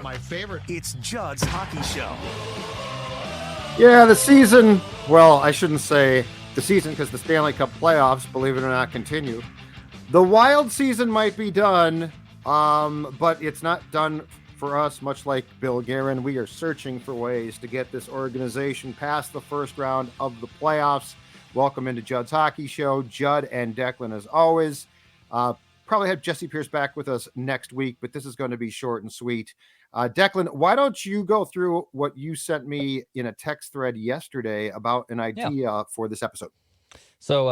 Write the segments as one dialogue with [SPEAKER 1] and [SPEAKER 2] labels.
[SPEAKER 1] My favorite.
[SPEAKER 2] It's Judd's Hockey Show.
[SPEAKER 3] Yeah, the season, well, I shouldn't say the season because the Stanley Cup playoffs, believe it or not, continue. The Wild season might be done, but it's not done for us, much like Bill Guerin. We are searching for ways to get this organization past the first round of the playoffs. Welcome into Judd's Hockey Show. Judd and Declan, as always. Probably have Jesse Pierce back with us next week, but this is going to be short and sweet. Declan, why don't you go through what you sent me in a text thread yesterday about an idea for this episode?
[SPEAKER 4] So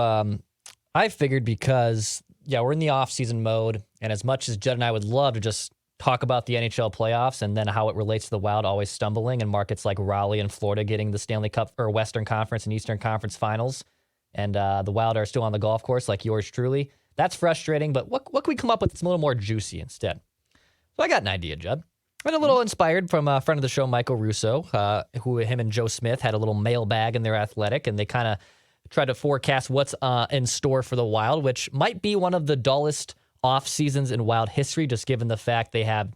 [SPEAKER 4] I figured because, we're in the off-season mode, and as much as Judd and I would love to just talk about the NHL playoffs and then how it relates to the Wild always stumbling and markets like Raleigh and Florida getting the Stanley Cup or Western Conference and Eastern Conference finals, and the Wild are still on the golf course like yours truly. That's frustrating, but what can we come up with that's a little more juicy instead? So I got an idea, Judd. And a little inspired from a friend of the show, Michael Russo, who him and Joe Smith had a little mailbag in their Athletic, and they kind of tried to forecast what's in store for the Wild, which might be one of the dullest off seasons in Wild history, just given the fact they have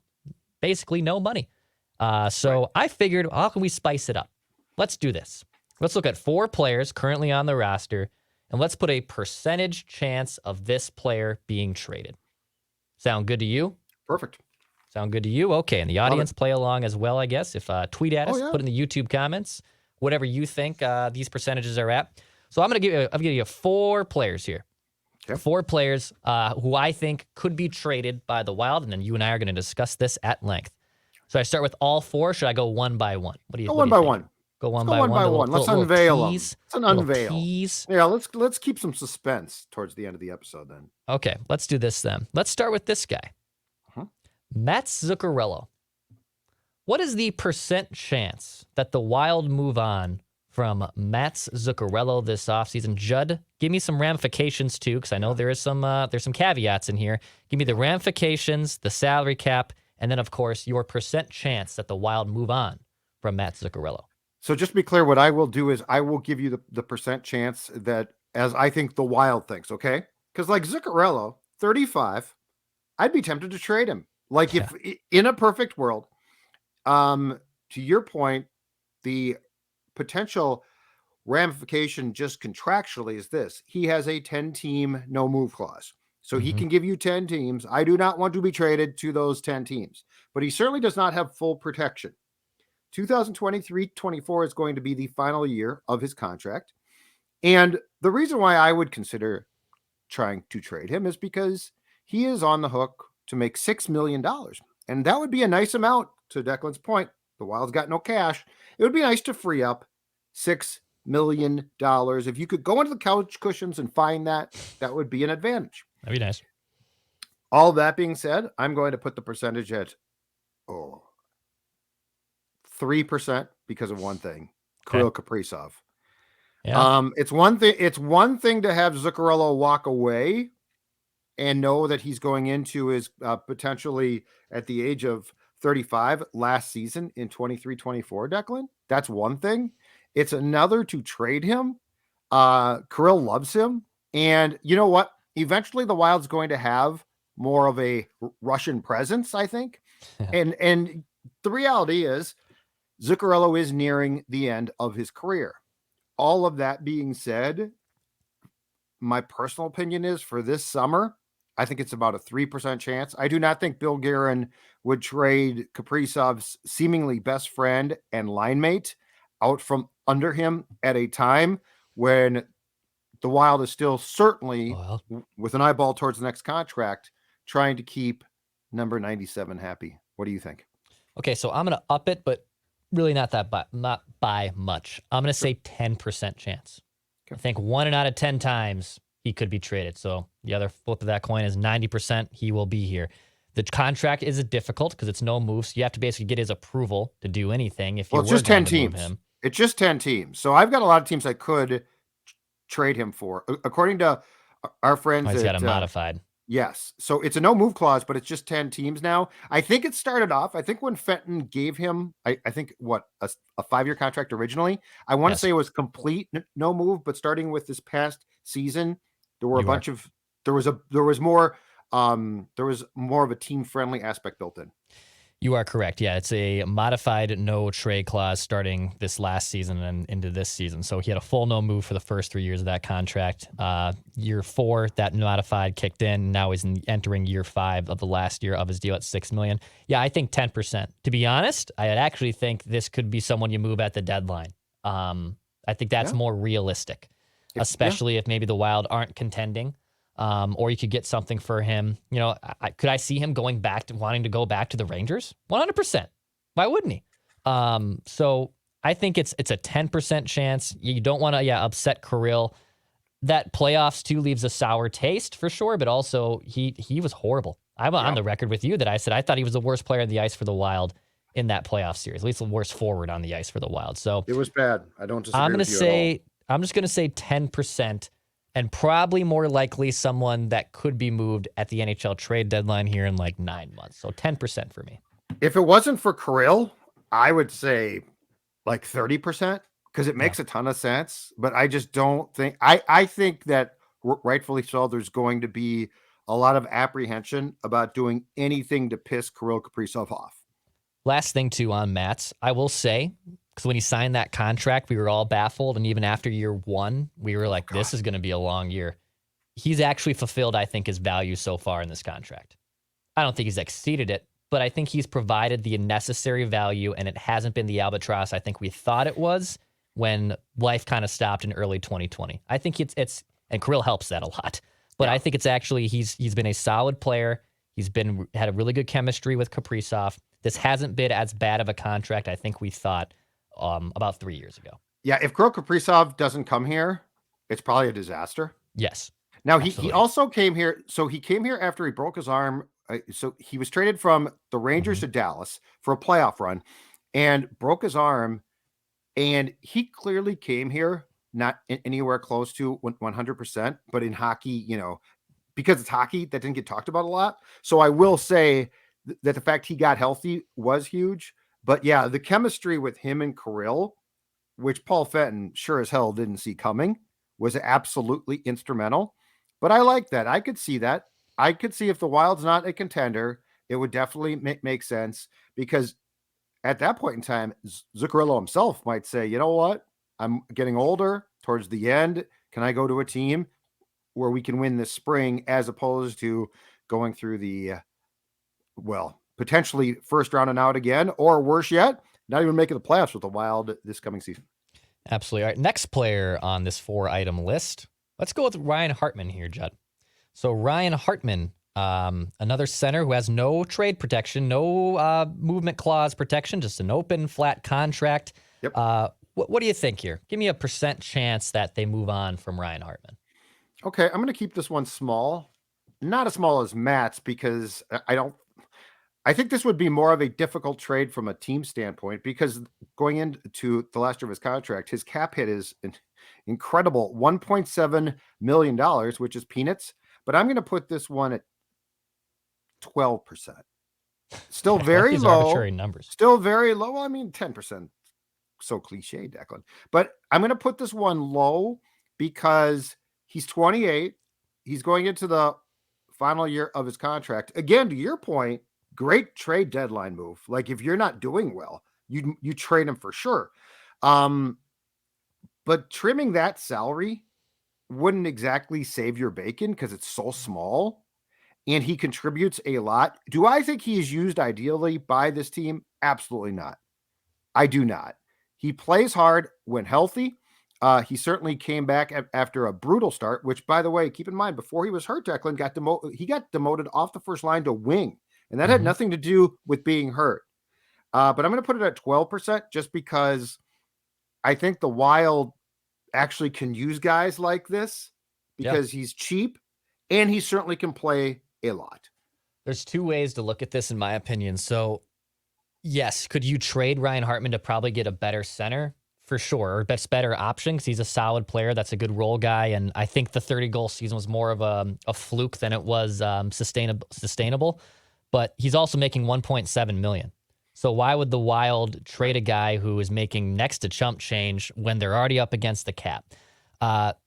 [SPEAKER 4] basically no money. So I figured, how can we spice it up? Let's do this. Let's look at 4 players currently on the roster, and let's put a percentage chance of this player being traded. Sound good to you?
[SPEAKER 3] Perfect.
[SPEAKER 4] Sound good to you? Okay, and the audience play along as well, I guess. If tweet at us, put in the YouTube comments, whatever you think these percentages are at. So I'm going to give you 4 players here. Okay. 4 players who I think could be traded by the Wild, and then you and I are going to discuss this at length. So I start with all 4. Or should I go one by one? What do you?
[SPEAKER 3] Go one by one.
[SPEAKER 4] Go one by one.
[SPEAKER 3] Let's unveil them.
[SPEAKER 4] Let's
[SPEAKER 3] unveil.
[SPEAKER 4] Tease.
[SPEAKER 3] Yeah, let's keep some suspense towards the end of the episode then.
[SPEAKER 4] Okay, let's do this then. Let's start with this guy. Mats Zuccarello. What is the percent chance that the Wild move on from Mats Zuccarello this offseason? Judd, give me some ramifications too, because I know there's some caveats in here. Give me the ramifications, the salary cap, and then, of course, your percent chance that the Wild move on from Mats Zuccarello.
[SPEAKER 3] So just to be clear, what I will do is I will give you the percent chance that as I think the Wild thinks, okay? Because like Zuccarello, 35, I'd be tempted to trade him. Like if in a perfect world, to your point, the potential ramification just contractually is this. He has a 10-team no-move clause. So he can give you 10 teams. I do not want to be traded to those 10 teams. But he certainly does not have full protection. 2023-24 is going to be the final year of his contract. And the reason why I would consider trying to trade him is because he is on the hook to make $6 million. And that would be a nice amount, to Declan's point. The Wild's got no cash. It would be nice to free up $6 million. If you could go into the couch cushions and find that, that would be an advantage.
[SPEAKER 4] That'd be nice.
[SPEAKER 3] All that being said, I'm going to put the percentage at 3% because of one thing. Kirill Kaprizov.
[SPEAKER 4] Yeah.
[SPEAKER 3] It's one thing to have Zuccarello walk away and know that he's going into his potentially at the age of 35 last season in 23-24, Declan. That's one thing. It's another to trade him. Kirill loves him. And you know what? Eventually the Wild's going to have more of a Russian presence, I think. And the reality is Zuccarello is nearing the end of his career. All of that being said, my personal opinion is for this summer, I think it's about a 3% chance. I do not think Bill Guerin would trade Kaprizov's seemingly best friend and line mate out from under him at a time when the Wild is still certainly with an eyeball towards the next contract, trying to keep number 97 happy. What do you think?
[SPEAKER 4] Okay, so I'm going to up it, but really not by much. I'm going to say 10% chance. Okay. I think 1 out of 10 times he could be traded. So the other flip of that coin is 90% he will be here. The contract is difficult because it's no move. So you have to basically get his approval to do anything. If you
[SPEAKER 3] it's just 10 teams. It's just 10 teams. So I've got a lot of teams I could trade him for. According to our friends,
[SPEAKER 4] he's got it modified.
[SPEAKER 3] Yes. So it's a no move clause, but it's just 10 teams now. I think it started off, I think when Fenton gave him, I think a 5-year contract originally, I want to say it was complete no move, but starting with this past season, there were there was more of a team friendly aspect built in.
[SPEAKER 4] You are correct. Yeah, it's a modified no trade clause starting this last season and into this season. So he had a full no move for the first 3 years of that contract. Year 4, that modified kicked in. Now he's entering year 5 of the last year of his deal at $6 million. Yeah, I think 10%. To be honest, I actually think this could be someone you move at the deadline. I think that's more realistic, especially if maybe the Wild aren't contending. Or you could get something for him. You know, could I see him wanting to go back to the Rangers? 100%. Why wouldn't he? So I think it's a 10% chance. You don't want to, upset Kirill. That playoffs too leaves a sour taste for sure, but also he was horrible. I'm on the record with you that I said I thought he was the worst player on the ice for the Wild in that playoff series, at least the worst forward on the ice for the Wild. So
[SPEAKER 3] it was bad. I don't disagree with you at all.
[SPEAKER 4] I'm just going to say 10%. And probably more likely someone that could be moved at the NHL trade deadline here in like 9 months. So 10% for me.
[SPEAKER 3] If it wasn't for Kirill, I would say like 30% because it makes a ton of sense. But I just don't think I think that rightfully so, there's going to be a lot of apprehension about doing anything to piss Kirill Kaprizov off.
[SPEAKER 4] Last thing too on Mats, I will say, because when he signed that contract, we were all baffled. And even after year 1, we were like, this is going to be a long year. He's actually fulfilled, I think, his value so far in this contract. I don't think he's exceeded it, but I think he's provided the necessary value, and it hasn't been the albatross I think we thought it was when life kind of stopped in early 2020. I think it's and Kirill helps that a lot. But I think it's actually he's been a solid player. He's had a really good chemistry with Kaprizov. This hasn't been as bad of a contract I think we thought about 3 years ago.
[SPEAKER 3] Yeah, if Kirill Kaprizov doesn't come here, it's probably a disaster.
[SPEAKER 4] Yes.
[SPEAKER 3] Now, he also came here. So he came here after he broke his arm. So he was traded from the Rangers to Dallas for a playoff run and broke his arm. And he clearly came here not anywhere close to 100%. But in hockey, because it's hockey, that didn't get talked about a lot. So I will say that the fact he got healthy was huge. But yeah, the chemistry with him and Kirill, which Paul Fenton sure as hell didn't see coming, was absolutely instrumental. But I like that. I could see that. I could see if the Wild's not a contender, it would definitely make sense because at that point in time, Zuccarello himself might say, you know what? I'm getting older towards the end. Can I go to a team where we can win this spring as opposed to going through the, potentially first round and out again, or worse yet, not even making the playoffs with the Wild this coming season.
[SPEAKER 4] Absolutely. All right. Next player on this 4-item list. Let's go with Ryan Hartman here, Judd. So Ryan Hartman, another center who has no trade protection, no movement clause protection, just an open, flat contract.
[SPEAKER 3] Yep.
[SPEAKER 4] What do you think here? Give me a % chance that they move on from Ryan Hartman.
[SPEAKER 3] Okay, I'm going to keep this one small. Not as small as Matt's because I think this would be more of a difficult trade from a team standpoint because going into the last year of his contract, his cap hit is an incredible $1.7 million, which is peanuts. But I'm going to put this one at 12%. Still very low.
[SPEAKER 4] Arbitrary numbers.
[SPEAKER 3] Still very low. Well, I mean, 10%. So cliche, Declan. But I'm going to put this one low because he's 28. He's going into the final year of his contract. Again, to your point, great trade deadline move. Like if you're not doing well, you trade him for sure. But trimming that salary wouldn't exactly save your bacon because it's so small and he contributes a lot. Do I think he is used ideally by this team? Absolutely not. I do not. He plays hard when healthy. He certainly came back after a brutal start, which, by the way, keep in mind, before he was hurt, Declan he got demoted off the first line to wing, and that had nothing to do with being hurt. But I'm going to put it at 12% just because I think the Wild actually can use guys like this because he's cheap and he certainly can play a lot.
[SPEAKER 4] There's two ways to look at this, in my opinion. So, yes, could you trade Ryan Hartman to probably get a better center? For sure, or best better option because he's a solid player. That's a good role guy, and I think the 30-goal season was more of a fluke than it was sustainable. But he's also making $1.7 million. So why would the Wild trade a guy who is making next to chump change when they're already up against the cap?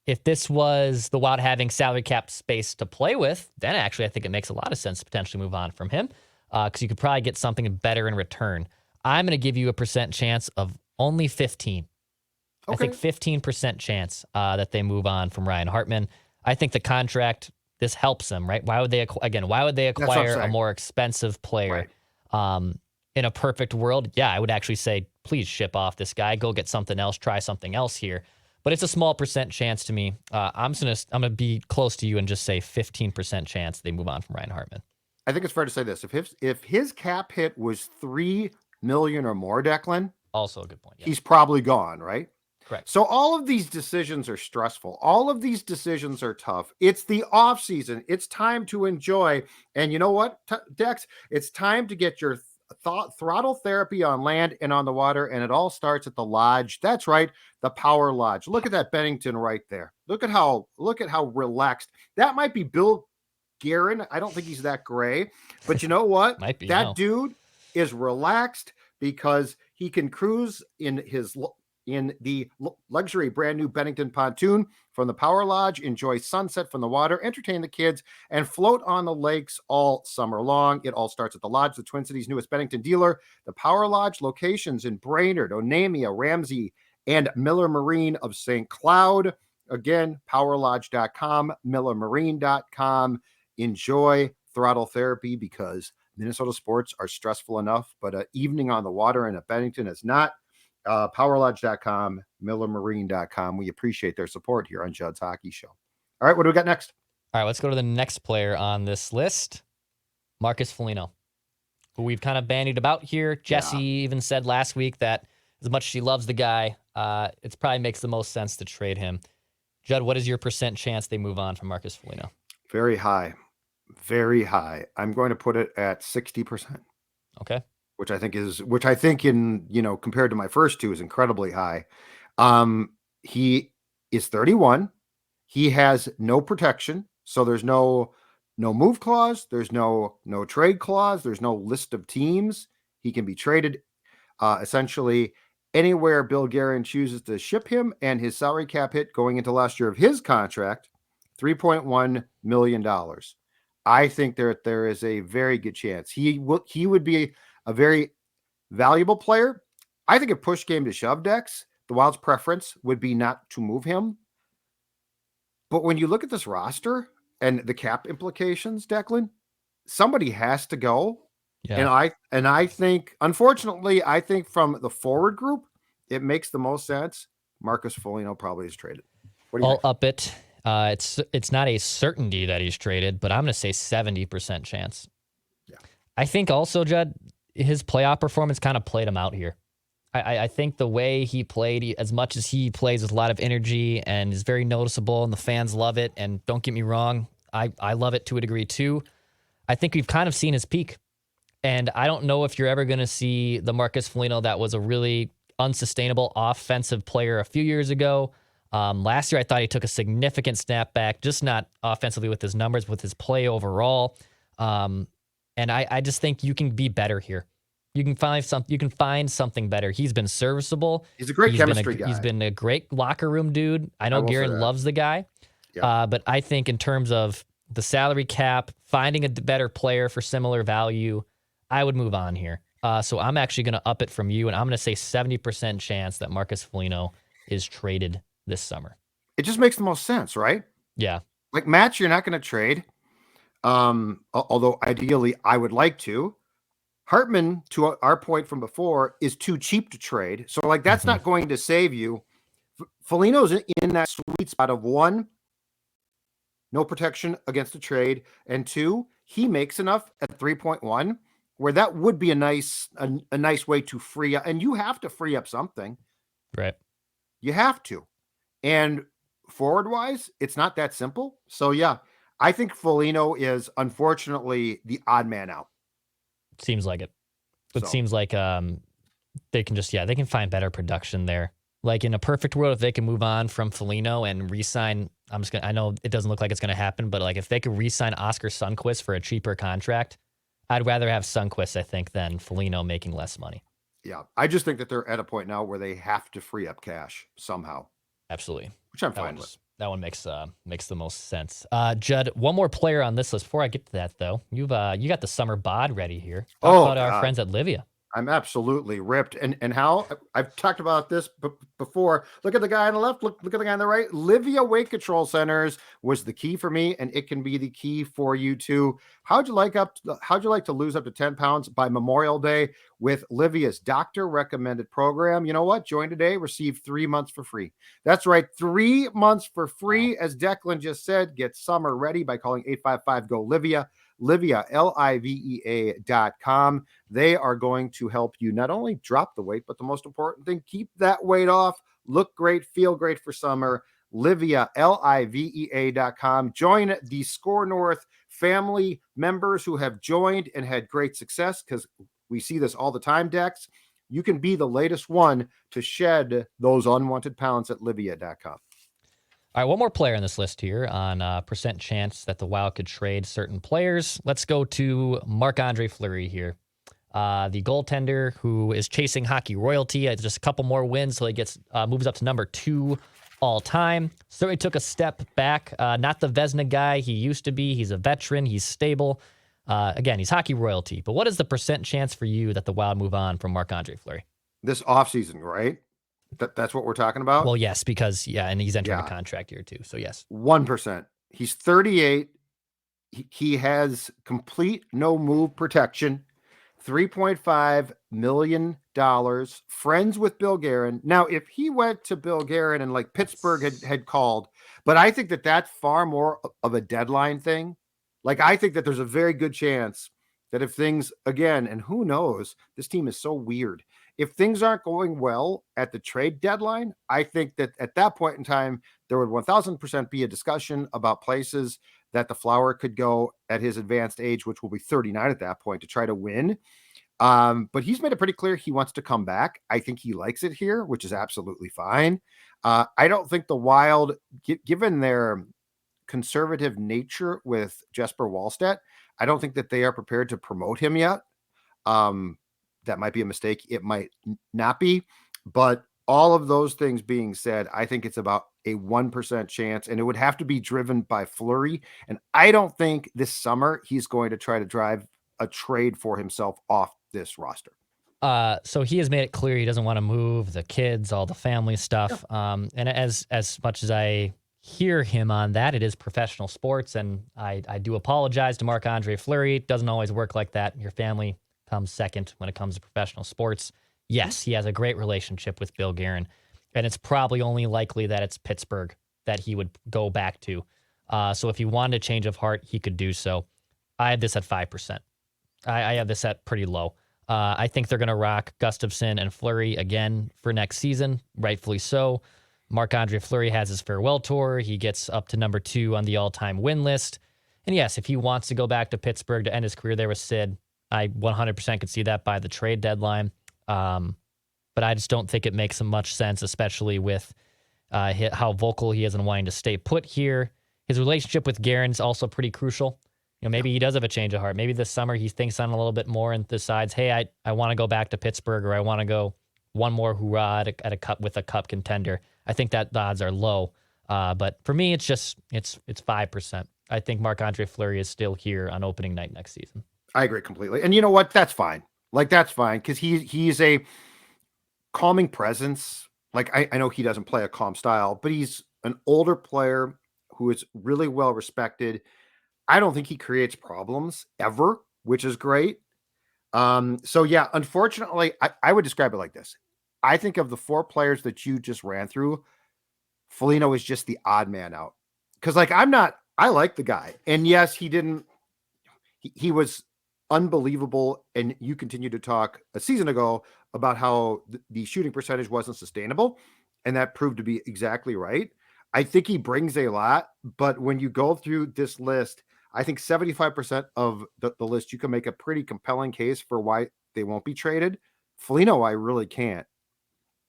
[SPEAKER 4] If this was the Wild having salary cap space to play with, then actually I think it makes a lot of sense to potentially move on from him. because you could probably get something better in return. I'm going to give you a percent chance of only 15.
[SPEAKER 3] Okay.
[SPEAKER 4] I think 15% chance that they move on from Ryan Hartman. I think the contract, this helps them, right? Why would they acquire a more expensive player?
[SPEAKER 3] Right.
[SPEAKER 4] In a perfect world, yeah, I would actually say, please ship off this guy, go get something else, try something else here. But it's a small percent chance to me. I'm gonna be close to you and just say 15% chance they move on from Ryan Hartman.
[SPEAKER 3] I think it's fair to say this: if his cap hit was $3 million or more, Declan,
[SPEAKER 4] Also a good point. Yeah.
[SPEAKER 3] he's probably gone, right?
[SPEAKER 4] Correct.
[SPEAKER 3] So all of these decisions are stressful. All of these decisions are tough. It's the off season. It's time to enjoy. And you know what, Dex? It's time to get your throttle therapy on land and on the water, and it all starts at the lodge. That's right, the Power Lodge. Look at that Bennington right there. Look at how relaxed. That might be Bill Guerin. I don't think he's that gray, but you know what?
[SPEAKER 4] Might be,
[SPEAKER 3] that
[SPEAKER 4] no.
[SPEAKER 3] dude is relaxed because he can cruise in the luxury brand new Bennington pontoon from the Power Lodge, enjoy sunset from the water, entertain the kids, and float on the lakes all summer long. It all starts at the Lodge, the Twin Cities' newest Bennington dealer. The Power Lodge locations in Brainerd, Onamia, Ramsey, and Miller Marine of St. Cloud. Again, powerlodge.com, millermarine.com. Enjoy throttle therapy because Minnesota sports are stressful enough, but an evening on the water in a Bennington is not. Powerlodge.com, millermarine.com. We appreciate their support here on Judd's Hockey Show. All right, what do we got next?
[SPEAKER 4] All right, let's go to the next player on this list, Marcus Foligno, who we've kind of bandied about here. Jesse even said last week that as much as she loves the guy, it probably makes the most sense to trade him. Judd, what is your percent chance they move on from Marcus Foligno?
[SPEAKER 3] Very high. Very high. I'm going to put it at 60%.
[SPEAKER 4] Okay.
[SPEAKER 3] Which I think in, compared to my first two is incredibly high. He is 31. He has no protection. So there's no move clause. There's no trade clause. There's no list of teams. He can be traded essentially anywhere Bill Guerin chooses to ship him, and his salary cap hit going into last year of his contract, $3.1 million. I think there is a very good chance he would be a very valuable player. I think if push came to shove, Dex, the Wild's preference would be not to move him. But when you look at this roster and the cap implications, Declan, somebody has to go. Yeah. And I think, unfortunately, from the forward group, it makes the most sense. Marcus Foligno probably is traded. What do you think?
[SPEAKER 4] I'll up it. It's not a certainty that he's traded, but I'm going to say 70% chance.
[SPEAKER 3] Yeah.
[SPEAKER 4] I think also, Judd, his playoff performance kind of played him out here. I think the way he played, as much as he plays with a lot of energy and is very noticeable and the fans love it, and don't get me wrong, I love it to a degree too. I think we've kind of seen his peak. And I don't know if you're ever going to see the Marcus Foligno that was a really unsustainable offensive player a few years ago. Last year, I thought he took a significant step back, just not offensively with his numbers, but with his play overall. And I just think you can be better here. You can find something better. He's been serviceable.
[SPEAKER 3] He's a great chemistry guy.
[SPEAKER 4] He's been a great locker room dude. I know Guerin loves the guy.
[SPEAKER 3] Yeah.
[SPEAKER 4] But I think in terms of the salary cap, finding a better player for similar value, I would move on here. So I'm actually going to up it from you, and I'm going to say 70% chance that Marcus Foligno is traded this summer.
[SPEAKER 3] It just makes the most sense, right?
[SPEAKER 4] Yeah.
[SPEAKER 3] Like Mats, you're not going to trade. Although ideally I would like to. Hartman, to our point from before, is too cheap to trade. So like that's not going to save you. Foligno's in that sweet spot of 1, no protection against a trade, and 2, he makes enough at 3.1 where that would be a nice way to free up. And you have to free up something.
[SPEAKER 4] Right.
[SPEAKER 3] You have to. And forward-wise, it's not that simple. So, yeah, I think Foligno is, unfortunately, the odd man out.
[SPEAKER 4] Seems like it. It seems like they can find better production there. Like in a perfect world, if they can move on from Foligno and re-sign, I know it doesn't look like it's going to happen, but like if they could re-sign Oscar Sundqvist for a cheaper contract, I'd rather have Sundqvist, I think, than Foligno making less money.
[SPEAKER 3] Yeah, I just think that they're at a point now where they have to free up cash somehow.
[SPEAKER 4] Absolutely.
[SPEAKER 3] Which I'm fine with.
[SPEAKER 4] That one makes the most sense. Judd, one more player on this list. Before I get to that, though, you got the summer bod ready here. Talk
[SPEAKER 3] Oh
[SPEAKER 4] about our
[SPEAKER 3] God.
[SPEAKER 4] friends at Livia.
[SPEAKER 3] I'm absolutely ripped. And how I've talked about this before. Look at the guy on the left. Look at the guy on the right. Livia Weight Control Centers was the key for me, and it can be the key for you too. How'd you like to lose up to 10 pounds by Memorial Day with Livia's doctor recommended program? You know what? Join today, receive 3 months for free. That's right, 3 months for free. Wow. As Declan just said, get summer ready by calling 855-GO-LIVIA. Livia, LIVEA.com. They are going to help you not only drop the weight, but the most important thing, keep that weight off, look great, feel great for summer. Livia, LIVEA.com. Join the Score North family members who have joined and had great success, because we see this all the time, Dex. You can be the latest one to shed those unwanted pounds at Livia.com.
[SPEAKER 4] All right, one more player on this list here on percent chance that the Wild could trade certain players. Let's go to Marc-Andre Fleury here. The goaltender who is chasing hockey royalty. It's just a couple more wins, so he moves up to number 2 all time. So he took a step back. Not the Vezina guy he used to be. He's a veteran. He's stable. Again, he's hockey royalty. But what is the percent chance for you that the Wild move on from Marc-Andre Fleury?
[SPEAKER 3] This offseason, right? That's what we're talking about?
[SPEAKER 4] Well, yes, because, and he's entering a contract year too. So, yes.
[SPEAKER 3] 1%. He's 38. He has complete no move protection. $3.5 million. Friends with Bill Guerin. Now, if he went to Bill Guerin and like Pittsburgh had called, but I think that that's far more of a deadline thing. Like, I think that there's a very good chance that if things, again, and who knows, this team is so weird. If things aren't going well at the trade deadline, I think that at that point in time, there would 1000% be a discussion about places that the Flower could go at his advanced age, which will be 39 at that point, to try to win. But he's made it pretty clear he wants to come back. I think he likes it here, which is absolutely fine. I don't think the Wild, given their conservative nature with Jesper Wallstedt, I don't think that they are prepared to promote him yet. That might be a mistake. It might not be. But all of those things being said, I think it's about a 1% chance, and it would have to be driven by Fleury. And I don't think this summer he's going to try to drive a trade for himself off this roster.
[SPEAKER 4] So he has made it clear he doesn't want to move, the kids, all the family stuff. Yeah. And as much as I hear him on that, it is professional sports, and I do apologize to Marc-Andre Fleury. It doesn't always work like that. Your family comes second when it comes to professional sports. Yes, he has a great relationship with Bill Guerin, and it's probably only likely that it's Pittsburgh that he would go back to. So if he wanted a change of heart, he could do so. I had this at 5%. I have this at pretty low. I think they're going to rock Gustafsson and Fleury again for next season, rightfully so. Marc-Andre Fleury has his farewell tour. He gets up to number 2 on the all-time win list. And yes, if he wants to go back to Pittsburgh to end his career there with Sid, I 100% could see that by the trade deadline. But I just don't think it makes much sense, especially with how vocal he is and wanting to stay put here. His relationship with Guerin's also pretty crucial. You know, maybe he does have a change of heart. Maybe this summer he thinks on a little bit more and decides, hey, I want to go back to Pittsburgh, or I want to go one more hoorah at a cup with a cup contender. I think that the odds are low. But for me, it's 5%. I think Marc-Andre Fleury is still here on opening night next season.
[SPEAKER 3] I agree completely. And you know what? That's fine. Like, that's fine, because he's a calming presence. Like, I know he doesn't play a calm style, but he's an older player who is really well respected. I don't think he creates problems ever, which is great. So yeah, unfortunately, I would describe it like this. I think of the 4 players that you just ran through, Foligno is just the odd man out. Because like, I like the guy. And yes, he was unbelievable. And you continued to talk a season ago about how the shooting percentage wasn't sustainable. And that proved to be exactly right. I think he brings a lot, but when you go through this list, I think 75% of the list, you can make a pretty compelling case for why they won't be traded. Foligno, I really can't.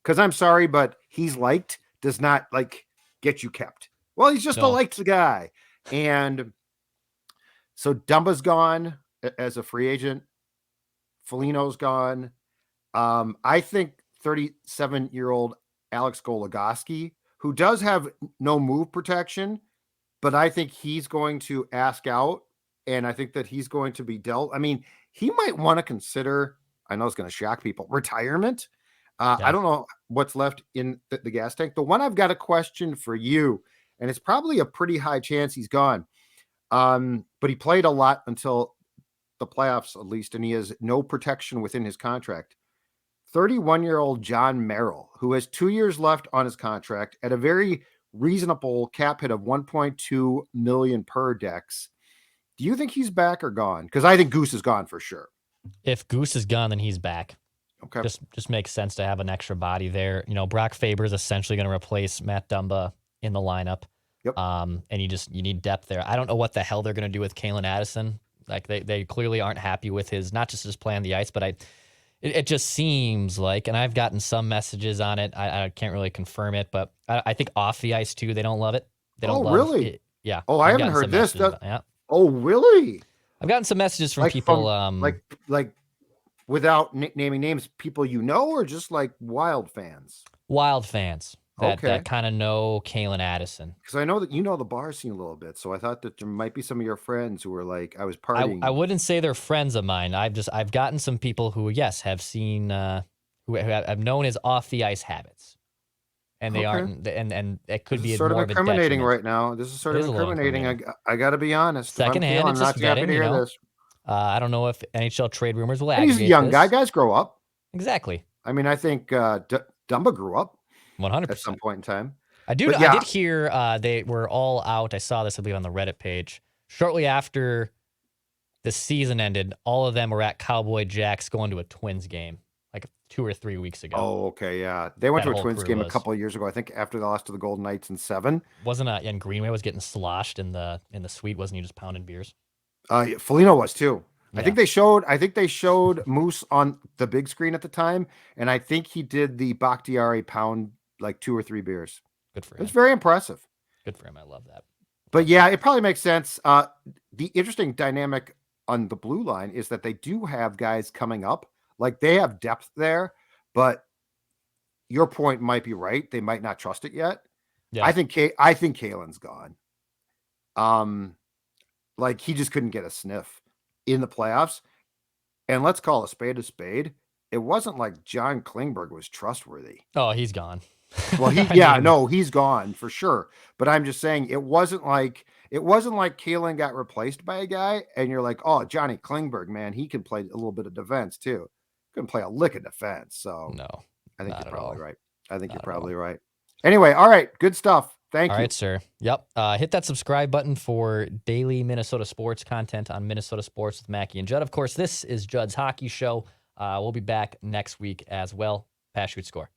[SPEAKER 3] Because I'm sorry, but he's liked does not like get you kept. Well, he's just a liked guy. And so Dumba's gone as a free agent. Foligno's gone. I think 37-year-old Alex Goligoski who does have no move protection, but I think he's going to ask out, and I think that he's going to be dealt. I mean, he might want to consider, I know it's going to shock people, retirement. I don't know what's left in the gas tank. The one I've got a question for you, and it's probably a pretty high chance he's gone. But he played a lot until the playoffs, at least, and he has no protection within his contract. 31-year-old John Merrill, who has 2 years left on his contract at a very reasonable cap hit of $1.2 million per Dex. Do you think he's back or gone? Because I think Goose is gone for sure.
[SPEAKER 4] If Goose is gone, then he's back.
[SPEAKER 3] Okay.
[SPEAKER 4] Just makes sense to have an extra body there. You know, Brock Faber is essentially going to replace Matt Dumba in the lineup.
[SPEAKER 3] Yep.
[SPEAKER 4] And you need depth there. I don't know what the hell they're going to do with Kalen Addison. Like they clearly aren't happy with not just his play on the ice, but it just seems like, and I've gotten some messages on it. I can't really confirm it, but I think off the ice too, they don't love it. They don't love
[SPEAKER 3] really?
[SPEAKER 4] it. Yeah.
[SPEAKER 3] Oh, I haven't heard this. Yeah. Oh, really?
[SPEAKER 4] I've gotten some messages from people.
[SPEAKER 3] Like without naming names, people you know, or just like Wild fans?
[SPEAKER 4] Wild fans that kind of know Kalen Addison.
[SPEAKER 3] Because I know that you know the bar scene a little bit, so I thought that there might be some of your friends who were like, I was partying.
[SPEAKER 4] I wouldn't say they're friends of mine. I've gotten some people who, yes, have seen who have known his off the ice habits, and they aren't, and it could be
[SPEAKER 3] sort
[SPEAKER 4] more
[SPEAKER 3] of incriminating right now. This is sort of incriminating. I got to be honest.
[SPEAKER 4] Secondhand, it's just vetting. You know?
[SPEAKER 3] This.
[SPEAKER 4] I don't know if NHL trade rumors will.
[SPEAKER 3] He's a young guy. Guys grow up.
[SPEAKER 4] Exactly.
[SPEAKER 3] I mean, I think Dumba grew up
[SPEAKER 4] 100%
[SPEAKER 3] at some point in time.
[SPEAKER 4] I did hear they were all out. I saw this, I believe, on the Reddit page. Shortly after the season ended, all of them were at Cowboy Jacks going to a Twins game like 2 or 3 weeks ago.
[SPEAKER 3] Oh, okay, yeah. They went to a Twins game a couple of years ago, I think, after they lost to the Golden Knights in 7.
[SPEAKER 4] And Greenway was getting sloshed in the suite, wasn't he, just pounding beers?
[SPEAKER 3] Foligno was too.
[SPEAKER 4] Yeah.
[SPEAKER 3] I think they showed Moose on the big screen at the time, and I think he did the Bakhtiari pound like 2 or 3 beers.
[SPEAKER 4] Good for him.
[SPEAKER 3] It's very impressive.
[SPEAKER 4] Good for him. I love that.
[SPEAKER 3] But yeah, it probably makes sense. The interesting dynamic on the blue line is that they do have guys coming up. Like they have depth there, but your point might be right. They might not trust it yet. Yeah. I think Kalen's gone. Like he just couldn't get a sniff in the playoffs. And let's call a spade a spade. It wasn't like John Klingberg was trustworthy.
[SPEAKER 4] Oh, he's gone.
[SPEAKER 3] Well, he's gone for sure. But I'm just saying it wasn't like Kalen got replaced by a guy and you're like, oh, Johnny Klingberg, man, he can play a little bit of defense too. Couldn't play a lick of defense. So
[SPEAKER 4] no,
[SPEAKER 3] I think you're probably right. I think you're probably right. Anyway, all right, good stuff. Thank you.
[SPEAKER 4] All right, sir. Yep. Hit that subscribe button for daily Minnesota sports content on Minnesota Sports with Mackey and Judd. Of course, this is Judd's Hockey Show. We'll be back next week as well. Pass, shoot, score.